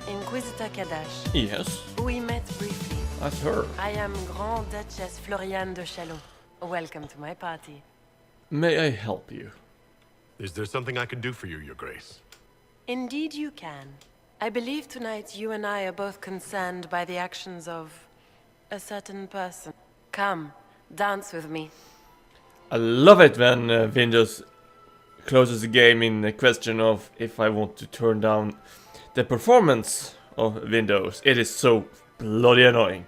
Inquisitor Kadash. Yes, We met briefly. that's her. I am Grand Duchess Floriane de Chalon. Welcome to my party. May I help you? Is there something I can do for you, Your Grace? Indeed you can. I believe tonight you and I are both concerned by the actions of a certain person. Come, dance with me. I love it when Windows closes the game in the question of if I want to turn down the performance of Windows. It is so bloody annoying.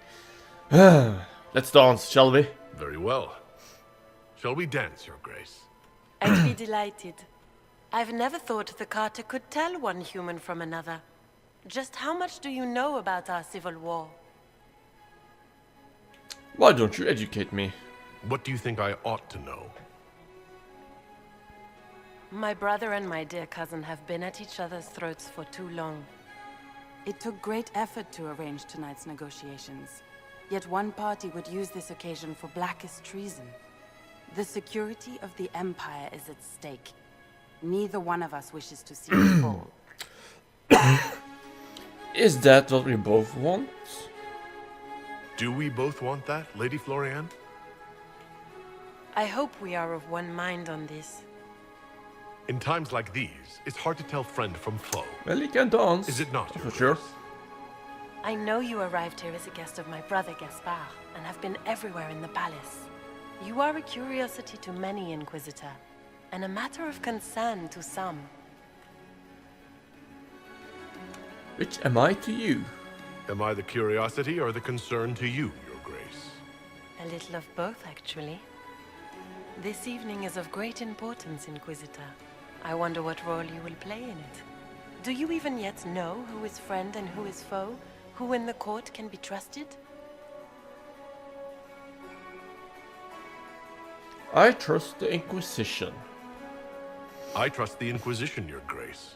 Let's dance, shall we? Very well. Shall we dance, Your Grace? I'd be delighted. I've never thought the Carter could tell one human from another. Just how much do you know about our civil war? Why don't you educate me? What do you think I ought to know? My brother and my dear cousin have been at each other's throats for too long. It took great effort to arrange tonight's negotiations. Yet one party would use this occasion for blackest treason. The security of the Empire is at stake. Neither one of us wishes to see it fall. Is that what we both want? Do we both want that, Lady Floriane? I hope we are of one mind on this. In times like these, it's hard to tell friend from foe. Well, you can dance. Is it not, For Your sure. Grace? I know you arrived here as a guest of my brother Gaspard, and have been everywhere in the palace. You are a curiosity to many, Inquisitor, and a matter of concern to some. Which am I to you? Am I the curiosity or the concern to you, Your Grace? A little of both, actually. This evening is of great importance, Inquisitor. I wonder what role you will play in it. Do you even yet know who is friend and who is foe? Who in the court can be trusted? I trust the Inquisition. I trust the Inquisition, Your Grace.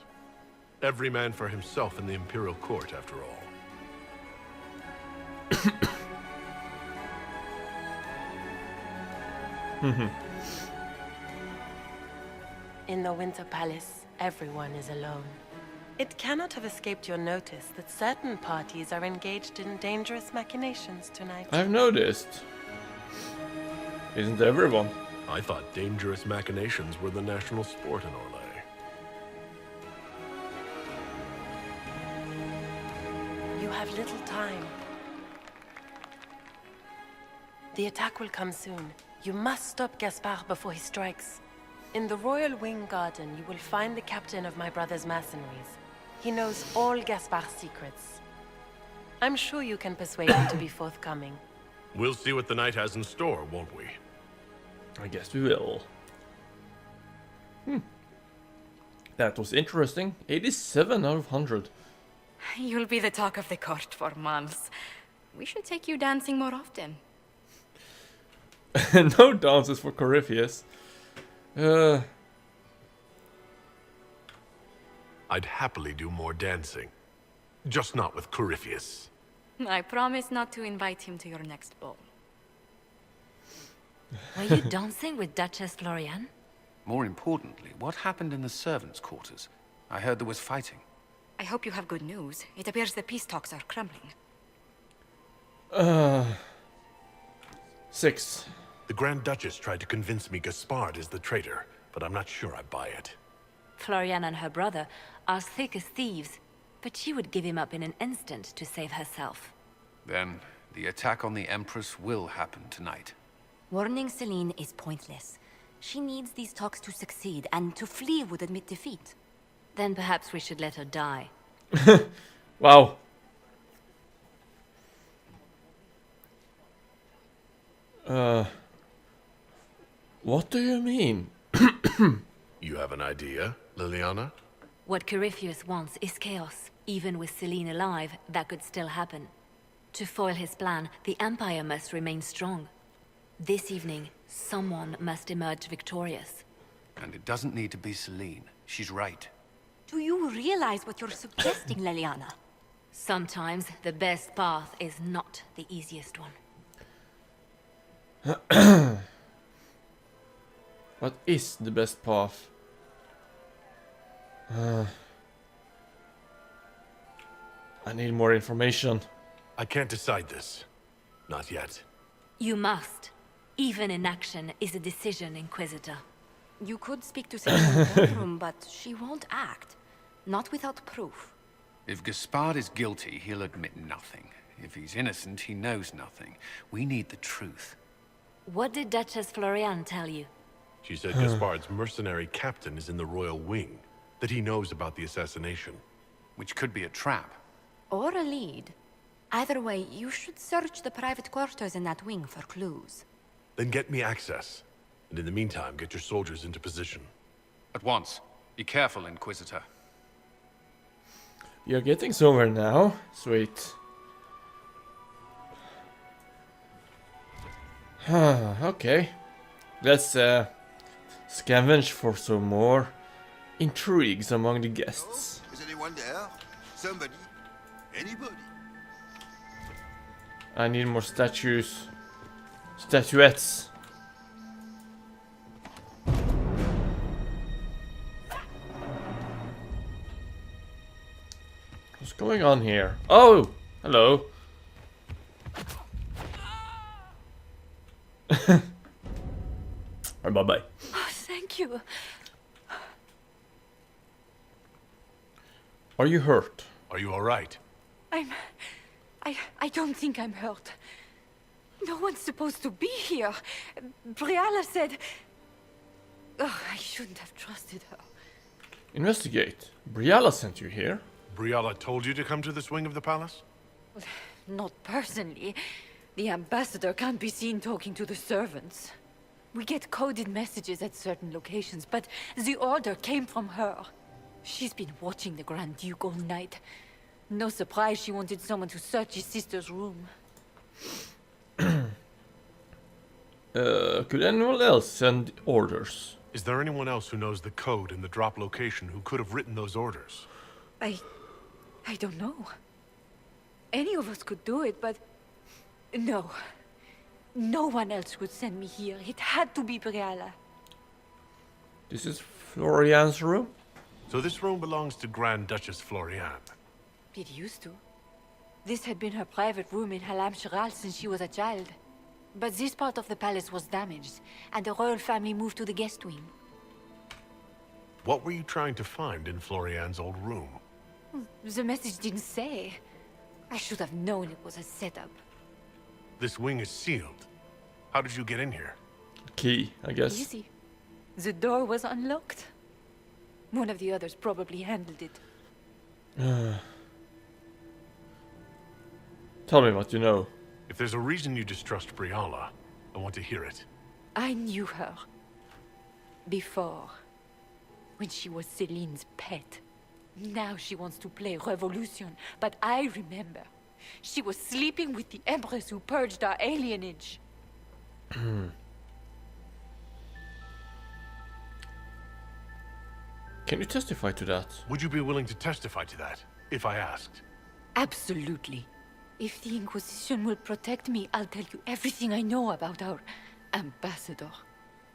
Every man for himself in the Imperial Court, after all. In the Winter Palace, everyone is alone. It cannot have escaped your notice that certain parties are engaged in dangerous machinations tonight. I've noticed. Isn't everyone? I thought dangerous machinations were the national sport in Orlais. You have little time. The attack will come soon. You must stop Gaspard before he strikes. In the Royal Wing Garden, you will find the captain of my brother's mercenaries. He knows all Gaspard's secrets. I'm sure you can persuade him to be forthcoming. We'll see what the night has in store, won't we? I guess we will. That was interesting. 87 out of 100. You'll be the talk of the court for months. We should take you dancing more often. No dances for Corypheus. I'd happily do more dancing. Just not with Corypheus. I promise not to invite him to your next ball. Were you dancing with Duchess Floriane? More importantly, what happened in the servants' quarters? I heard there was fighting. I hope you have good news. It appears the peace talks are crumbling. 6. The Grand Duchess tried to convince me Gaspard is the traitor, but I'm not sure I buy it. Floriane and her brother are thick as thieves, but she would give him up in an instant to save herself. Then, the attack on the Empress will happen tonight. Warning Celine is pointless. She needs these talks to succeed, and to flee would admit defeat. Then perhaps we should let her die. Wow. What do you mean? You have an idea, Liliana? What Corypheus wants is chaos. Even with Celine alive, that could still happen. To foil his plan, the Empire must remain strong. This evening, someone must emerge victorious. And it doesn't need to be Celine. She's right. Do you realize what you're suggesting, Liliana? Sometimes the best path is not the easiest one. What is the best path? I need more information. I can't decide this. Not yet. You must. Even inaction is a decision, Inquisitor. You could speak to Celine in the courtroom, but she won't act. Not without proof. If Gaspard is guilty, he'll admit nothing. If he's innocent, he knows nothing. We need the truth. What did Duchess Florian tell you? She said Gaspard's mercenary captain is in the royal wing, that he knows about the assassination. Which could be a trap. Or a lead. Either way, you should search the private quarters in that wing for clues. Then get me access. And in the meantime, get your soldiers into position. At once. Be careful, Inquisitor. You're getting somewhere now. Sweet. Okay. Let's scavenge for some more intrigues among the guests. Is anyone there? Somebody? Anybody? I need more statues. Statuettes. What's going on here? Oh! Hello. Bye-bye. Oh, thank you. Are you hurt? Are you alright? I don't think I'm hurt. No one's supposed to be here. Briala said... Oh, I shouldn't have trusted her. Investigate. Briala sent you here. Briala told you to come to this wing of the palace? Not personally. The ambassador can't be seen talking to the servants. We get coded messages at certain locations, but the order came from her. She's been watching the Grand Duke all night. No surprise she wanted someone to search his sister's room. Could anyone else send orders? Is there anyone else who knows the code and the drop location who could have written those orders? I don't know. Any of us could do it, but... No. No one else would send me here. It had to be Briala. This is Florian's room? So this room belongs to Grand Duchess Florian. It used to. This had been her private room in Halam Shiral since she was a child. But this part of the palace was damaged, and the royal family moved to the guest wing. What were you trying to find in Florian's old room? The message didn't say. I should have known it was a setup. This wing is sealed. How did you get in here? Key, I guess. Easy. The door was unlocked. One of the others probably handled it. Tell me what you know. If there's a reason you distrust Briala, I want to hear it. I knew her. Before. When she was Celine's pet. Now she wants to play Revolution, but I remember. She was sleeping with the Empress who purged our alienage. Can you testify to that? Would you be willing to testify to that, if I asked? Absolutely. If the Inquisition will protect me, I'll tell you everything I know about our ambassador.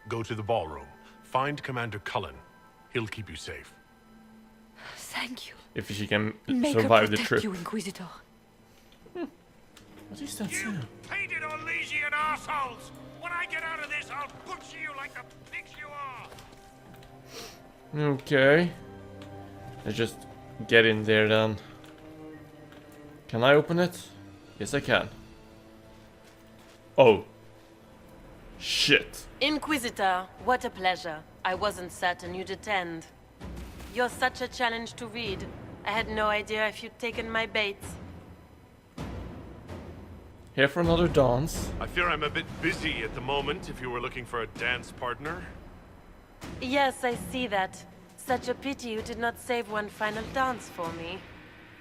Go to the ballroom. Find Commander Cullen. He'll keep you safe. Thank you. If she can Make survive her the protect trip. you, Inquisitor. What is that You sound? painted Orlesian assholes! When I get out of this, I'll butcher you like the pigs you are! Okay. Let's just get in there then. Can I open it? Yes, I can. Oh. Shit. Inquisitor, what a pleasure. I wasn't certain you'd attend. You're such a challenge to read. I had no idea if you'd taken my bait. Here for another dance. I fear I'm a bit busy at the moment if you were looking for a dance partner. Yes, I see that. Such a pity you did not save one final dance for me.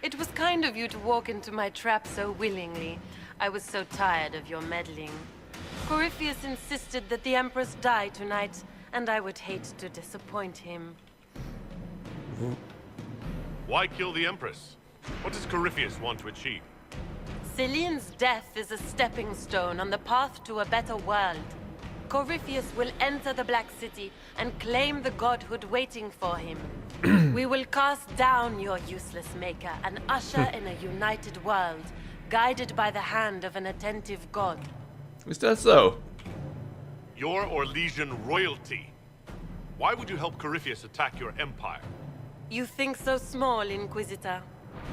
It was kind of you to walk into my trap so willingly. I was so tired of your meddling. Corypheus insisted that the Empress die tonight, and I would hate to disappoint him. Why kill the Empress? What does Corypheus want to achieve? Celine's death is a stepping stone on the path to a better world. Corypheus will enter the Black City and claim the godhood waiting for him. We will cast down your useless maker and usher in a united world, guided by the hand of an attentive god. Is that so? Your Orlesian royalty. Why would you help Corypheus attack your empire? You think so small, Inquisitor?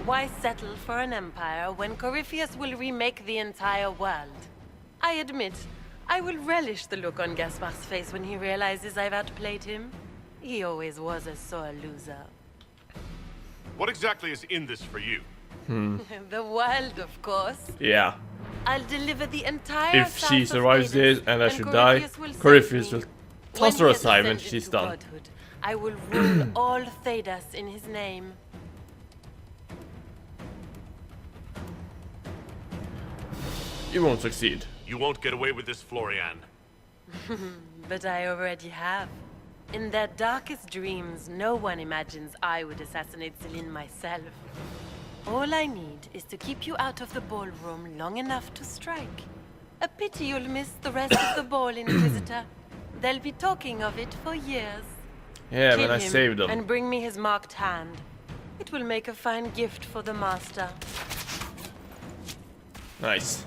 Why settle for an empire when Corypheus will remake the entire world? I admit, I will relish the look on Gaspar's face when he realizes I've outplayed him. He always was a sore loser. What exactly is in this for you? The world, of course. Yeah. I'll deliver the entire If south she of survives Hades, this and I should die, Corypheus will Corypheus save will me. toss When her he aside when ascends she's into done. godhood, I will rule all Thedas in his name. You won't succeed. You won't get away with this, Florian. But I already have. In their darkest dreams, no one imagines I would assassinate Celine myself. All I need is to keep you out of the ballroom long enough to strike. A pity you'll miss the rest of the ball, Inquisitor. They'll be talking of it for years. Yeah, Kill when I him saved them. and bring me his marked hand. It will make a fine gift for the master. Nice.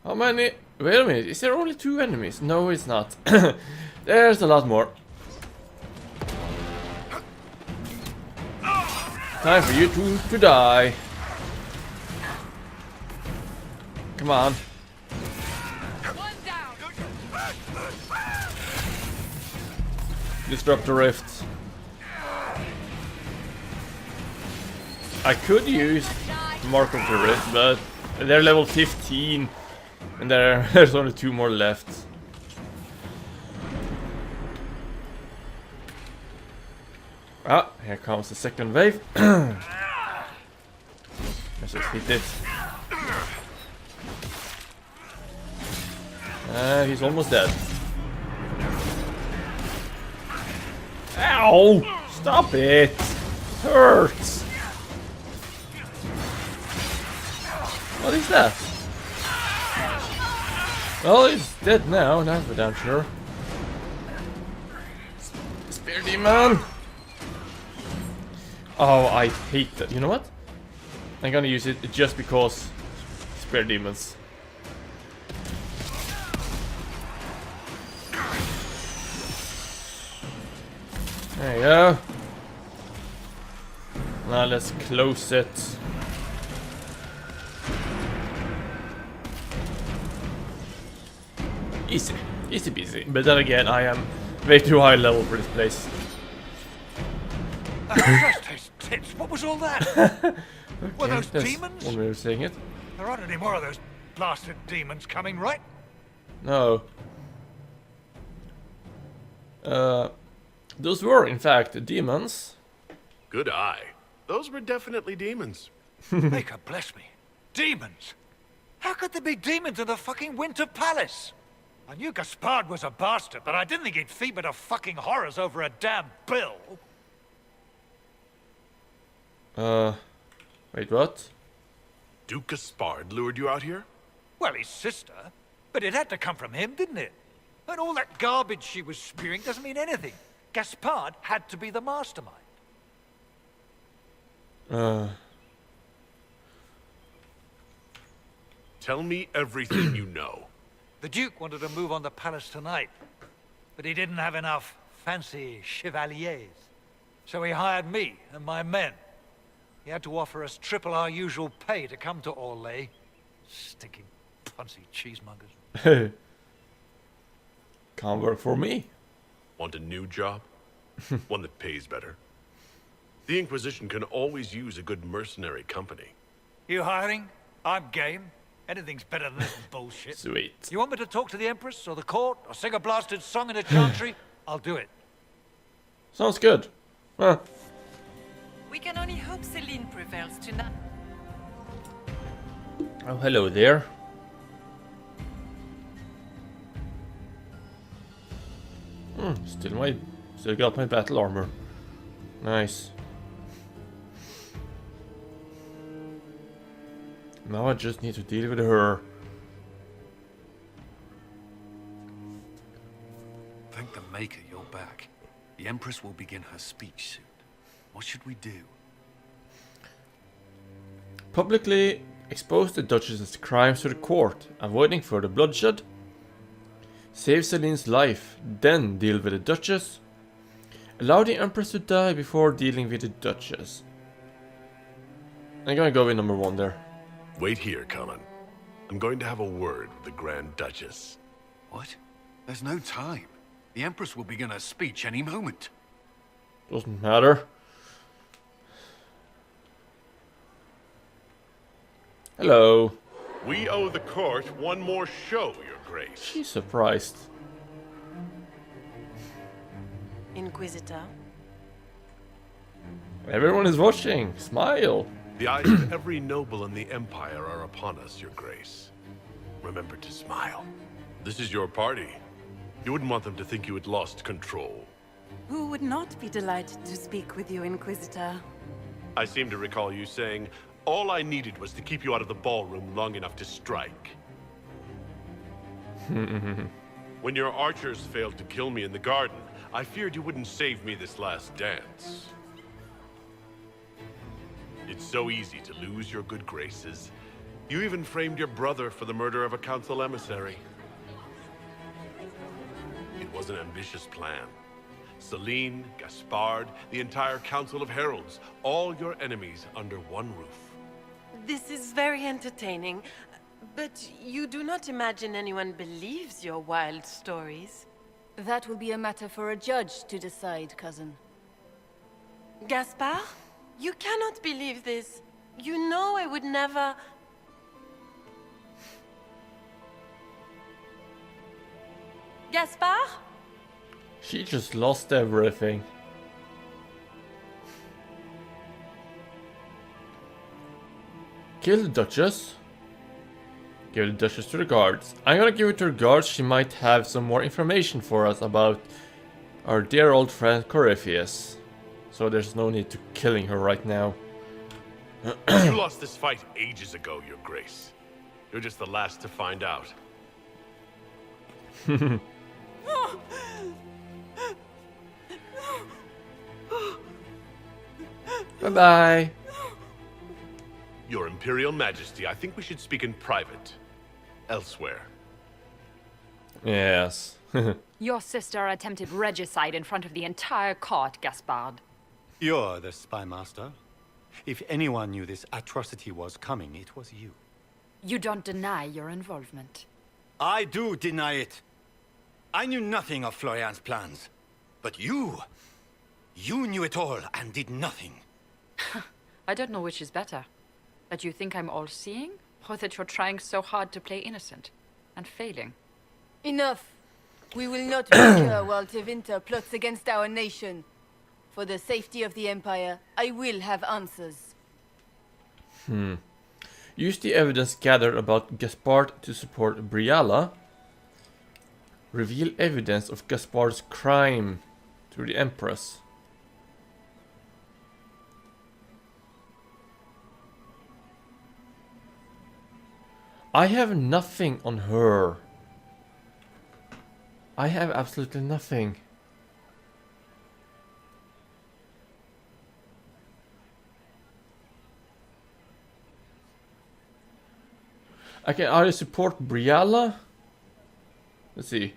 How many? Wait a minute, is there only 2 enemies? No, it's not. There's a lot more. Time for you to die. Come on. Disrupt the rift. I could use Mark of the Rift, but they're level 15 and there's only 2 more left. Ah, here comes the second wave. Let's just hit it. He's almost dead. Ow! Stop it! It hurts! What is that? Well, he's dead now, that's for damn sure. Spear demon! Oh, I hate that. You know what? I'm gonna use it just because spear demons. There you go. Now let's close it. Easy. Easy peasy. But then again, I am way too high level for this place. Just tits. What was all that? Were those that's demons? one way of saying it. There aren't any more of those blasted demons coming, right? No. Those were, in fact, demons. Good eye. Those were definitely demons. Maker bless me. Demons? How could there be demons in the fucking Winter Palace? I knew Gaspard was a bastard, but I didn't think he'd feed me to fucking horrors over a damn bill. Wait, what? Duke Gaspard lured you out here? Well, his sister. But it had to come from him, didn't it? And all that garbage she was spewing doesn't mean anything. Gaspard had to be the mastermind. Tell me everything you know. The Duke wanted to move on the palace tonight, but he didn't have enough fancy chevaliers. So he hired me and my men. He had to offer us triple our usual pay to come to Orlais. Stinking punsy cheesemongers. Can't work for me. Want a new job? One that pays better. The Inquisition can always use a good mercenary company. You hiring? I'm game. Anything's better than this bullshit. Sweet. You want me to talk to the Empress or the court or sing a blasted song in a chantry? I'll do it. Sounds good. Huh. We can only hope Celine prevails tonight. Oh, hello there. Still got my battle armor. Nice. Now I just need to deal with her. back. The Empress will begin her speech soon. What should we do? Publicly expose the Duchess's crimes to the court, avoiding further bloodshed. Save Celine's life, then deal with the Duchess. Allow the Empress to die before dealing with the Duchess. I'm gonna go with number 1 there. Wait here, Cullen. I'm going to have a word with the Grand Duchess. What? There's no time. The Empress will begin her speech any moment. Doesn't matter. Hello. We owe the court one more show, Your Grace. She's surprised. Inquisitor. Everyone is watching. Smile. The eyes of every noble in the Empire are upon us, Your Grace. Remember to smile. This is your party. You wouldn't want them to think you had lost control. Who would not be delighted to speak with you, Inquisitor? I seem to recall you saying, all I needed was to keep you out of the ballroom long enough to strike. When your archers failed to kill me in the garden, I feared you wouldn't save me this last dance. It's so easy to lose your good graces. You even framed your brother for the murder of a council emissary. It was an ambitious plan. Celine, Gaspard, the entire Council of Heralds, all your enemies under one roof. This is very entertaining, but you do not imagine anyone believes your wild stories. That will be a matter for a judge to decide, cousin. Gaspard? You cannot believe this. You know I would never... Gaspard? She just lost everything. Kill the Duchess. Give the Duchess to the guards. I'm gonna give it to the guards. She might have some more information for us about our dear old friend Corypheus. So there's no need to killing her right now. You lost this fight ages ago, Your Grace. You're just the last to find out. Bye-bye. Your Imperial Majesty, I think we should speak in private. Elsewhere. Yes. Your sister attempted regicide in front of the entire court, Gaspard. You're the spy master. If anyone knew this atrocity was coming, it was you. You don't deny your involvement. I do deny it. I knew nothing of Florian's plans. But you knew it all and did nothing. I don't know which is better. That you think I'm all-seeing, or that you're trying so hard to play innocent and failing. Enough. We will not recur while Tevinter plots against our nation. For the safety of the Empire, I will have answers. Use the evidence gathered about Gaspard to support Briala. Reveal evidence of Gaspard's crime to the Empress. I have nothing on her. I have absolutely nothing. I can either support Briala. Let's see.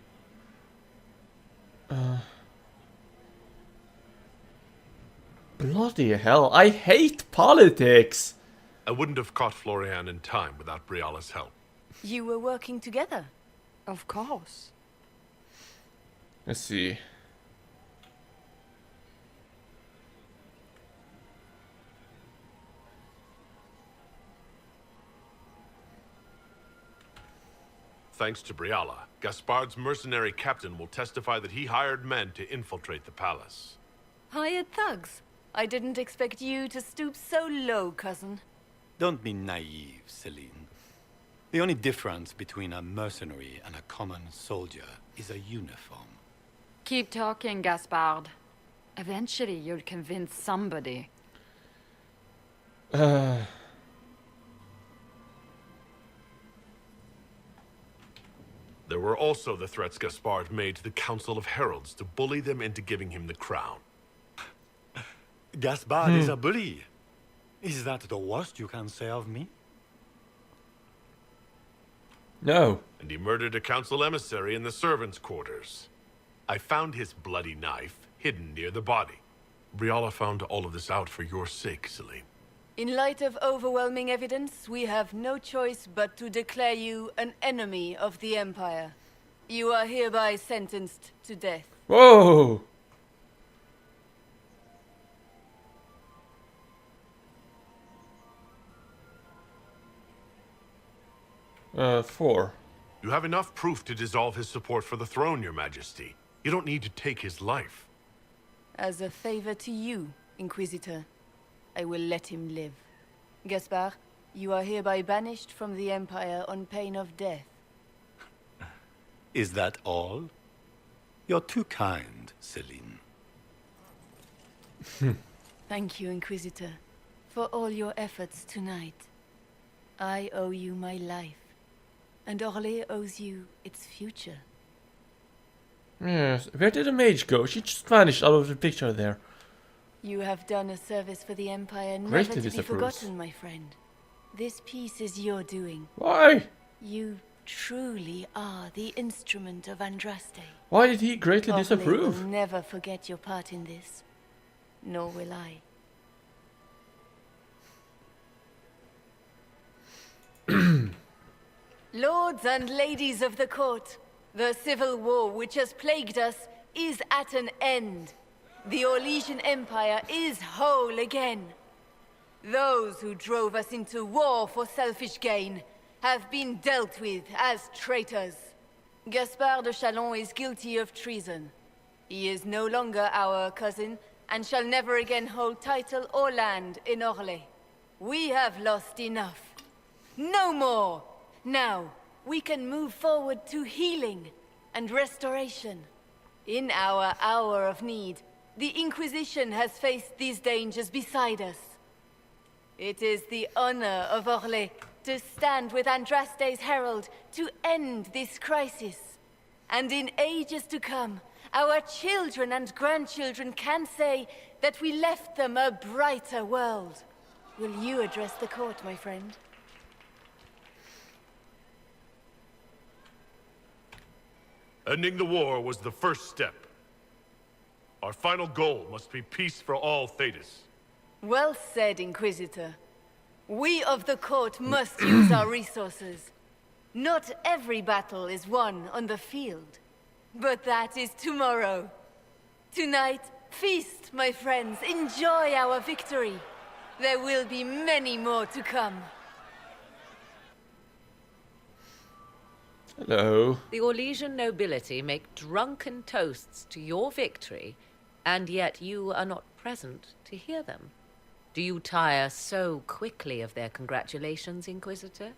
Bloody hell, I hate politics! I wouldn't have caught Florian in time without Briala's help. You were working together? Of course. Let's see. Thanks to Briala, Gaspard's mercenary captain will testify that he hired men to infiltrate the palace. Hired thugs? I didn't expect you to stoop so low, cousin. Don't be naive, Celine. The only difference between a mercenary and a common soldier is a uniform. Keep talking, Gaspard. Eventually, you'll convince somebody. There were also the threats Gaspard made to the Council of Heralds to bully them into giving him the crown. Gaspard is a bully. Is that the worst you can say of me? No. And he murdered a council emissary in the servants' quarters. I found his bloody knife hidden near the body. Briala found all of this out for your sake, Celine. In light of overwhelming evidence, we have no choice but to declare you an enemy of the Empire. You are hereby sentenced to death. Whoa! 4. You have enough proof to dissolve his support for the throne, Your Majesty. You don't need to take his life. As a favor to you, Inquisitor, I will let him live. Gaspard, you are hereby banished from the Empire on pain of death. Is that all? You're too kind, Celine. Thank you, Inquisitor, for all your efforts tonight. I owe you my life, and Orlais owes you its future. Yes. Where did the mage go? She just vanished out of the picture there. You have done a service for the Empire never Greatly to be disapproves. forgotten, my friend. This piece is your doing. Why? You truly are the instrument of Andraste. Why did he greatly Orlais disapprove? will never forget your part in this. Nor will I. Lords and ladies of the court, the civil war which has plagued us is at an end. The Orlesian Empire is whole again. Those who drove us into war for selfish gain have been dealt with as traitors. Gaspard de Chalon is guilty of treason. He is no longer our cousin, and shall never again hold title or land in Orlais. We have lost enough. No more! Now, we can move forward to healing and restoration. In our hour of need, the Inquisition has faced these dangers beside us. It is the honor of Orlais to stand with Andraste's herald to end this crisis. And in ages to come, our children and grandchildren can say that we left them a brighter world. Will you address the court, my friend? Ending the war was the first step. Our final goal must be peace for all Thetis. Well said, Inquisitor. We of the court must use our resources. Not every battle is won on the field. But that is tomorrow. Tonight, feast, my friends. Enjoy our victory. There will be many more to come. Hello. The Orlesian nobility make drunken toasts to your victory, and yet you are not present to hear them. Do you tire so quickly of their congratulations, Inquisitor?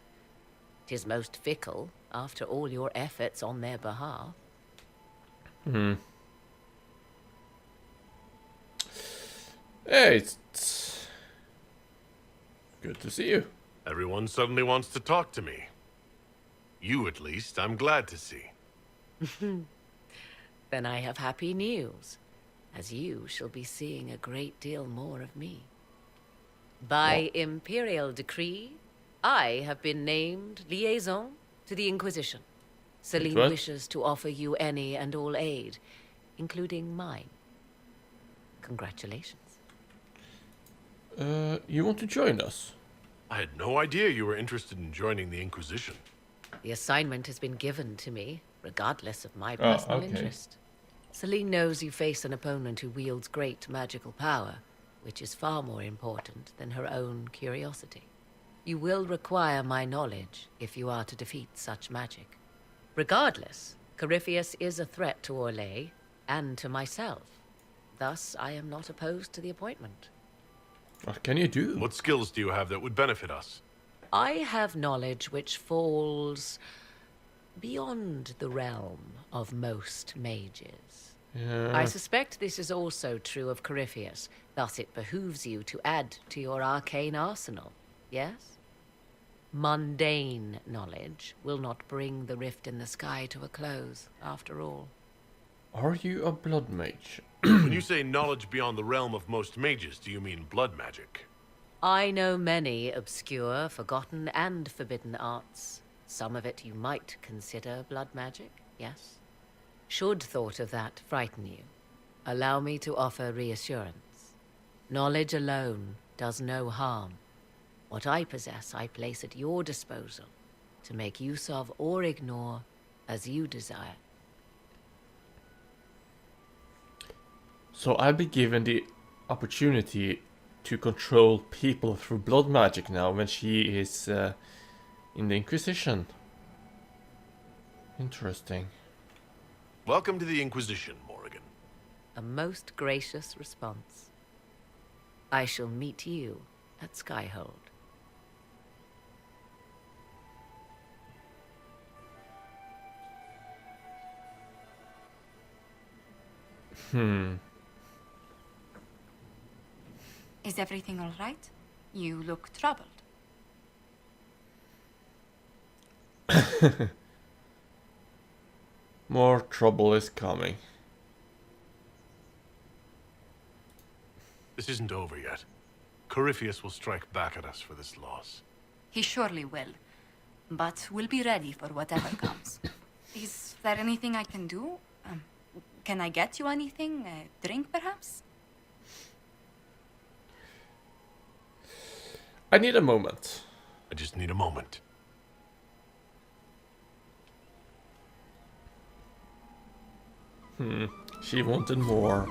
'Tis most fickle, after all your efforts on their behalf. Hey, it's good to see you. Everyone suddenly wants to talk to me. You, at least, I'm glad to see. Then I have happy news, as you shall be seeing a great deal more of me. By imperial decree, I have been named liaison to the Inquisition. Celine What? wishes to offer you any and all aid, including mine. Congratulations. You want to join us? I had no idea you were interested in joining the Inquisition. The assignment has been given to me, regardless of my personal okay. interest. Celine knows you face an opponent who wields great magical power, which is far more important than her own curiosity. You will require my knowledge if you are to defeat such magic. Regardless, Corypheus is a threat to Orlais and to myself. Thus, I am not opposed to the appointment. What can you do? What skills do you have that would benefit us? I have knowledge which falls beyond the realm of most mages. Yeah. I suspect this is also true of Corypheus, thus it behooves you to add to your arcane arsenal, yes? Mundane knowledge will not bring the rift in the sky to a close, after all. Are you a blood mage? When you say knowledge beyond the realm of most mages, do you mean blood magic? I know many obscure, forgotten, and forbidden arts. Some of it you might consider blood magic, yes? Should thought of that frighten you, allow me to offer reassurance. Knowledge alone does no harm. What I possess, I place at your disposal to make use of or ignore as you desire. So I'll be given the opportunity to control people through blood magic now when she is in the Inquisition. Interesting. Welcome to the Inquisition, Morrigan. A most gracious response. I shall meet you at Skyhold. Is everything all right? You look troubled. More trouble is coming. This isn't over yet. Corypheus will strike back at us for this loss. He surely will. But we'll be ready for whatever comes. Is there anything I can do? Can I get you anything? A drink, perhaps? I need a moment. I just need a moment. She wanted more.